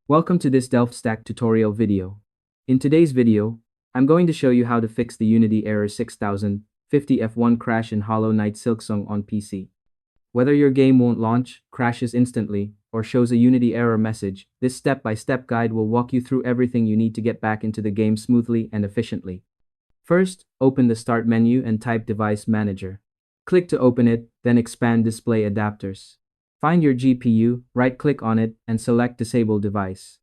Welcome to this Delft Stack tutorial video. In today's video, I'm going to show you how to fix the Unity error 6050 F1 crash in Hollow Knight Silksong on PC. Whether your game won't launch, crashes instantly, or shows a Unity error message, this step-by-step guide will walk you through everything you need to get back into the game smoothly and efficiently. First, open the Start menu and type Device Manager. Click to open it, then expand Display Adapters. Find your GPU, right-click on it, and select Disable Device.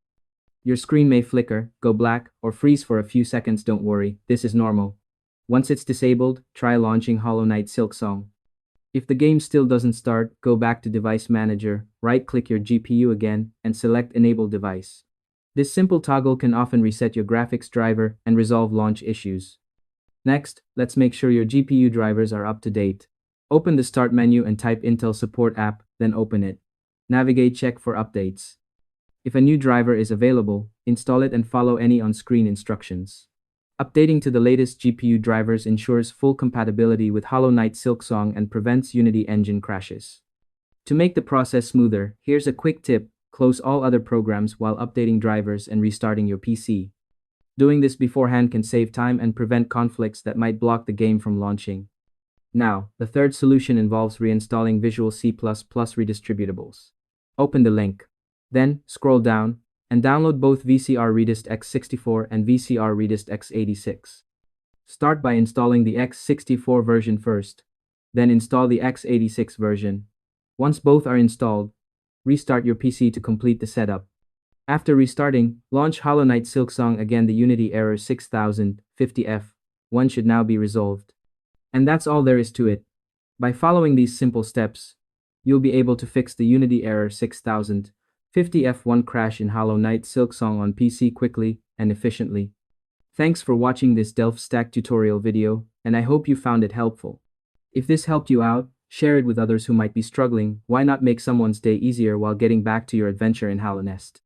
Your screen may flicker, go black, or freeze for a few seconds. Don't worry, this is normal. Once it's disabled, try launching Hollow Knight Silksong. If the game still doesn't start, go back to Device Manager, right-click your GPU again, and select Enable Device. This simple toggle can often reset your graphics driver and resolve launch issues. Next, let's make sure your GPU drivers are up to date. Open the Start menu and type Intel Support app, then open it. Navigate, check for updates. If a new driver is available, install it and follow any on-screen instructions. Updating to the latest GPU drivers ensures full compatibility with Hollow Knight Silksong and prevents Unity engine crashes. To make the process smoother, here's a quick tip: close all other programs while updating drivers and restarting your PC. Doing this beforehand can save time and prevent conflicts that might block the game from launching. Now, the third solution involves reinstalling Visual C Redistributables. Open the link. Then, scroll down, and download both VCR Redist X64 and VCR Redist X86. Start by installing the X64 version first, then install the X86 version. Once both are installed, restart your PC to complete the setup. After restarting, launch Hollow Knight Silksong again. The Unity error 6050 F1 should now be resolved. And that's all there is to it. By following these simple steps, you'll be able to fix the Unity error 6050 F1 crash in Hollow Knight Silksong on PC quickly and efficiently. Thanks for watching this Delft Stack tutorial video, and I hope you found it helpful. If this helped you out, share it with others who might be struggling. Why not make someone's day easier while getting back to your adventure in Hollow Nest?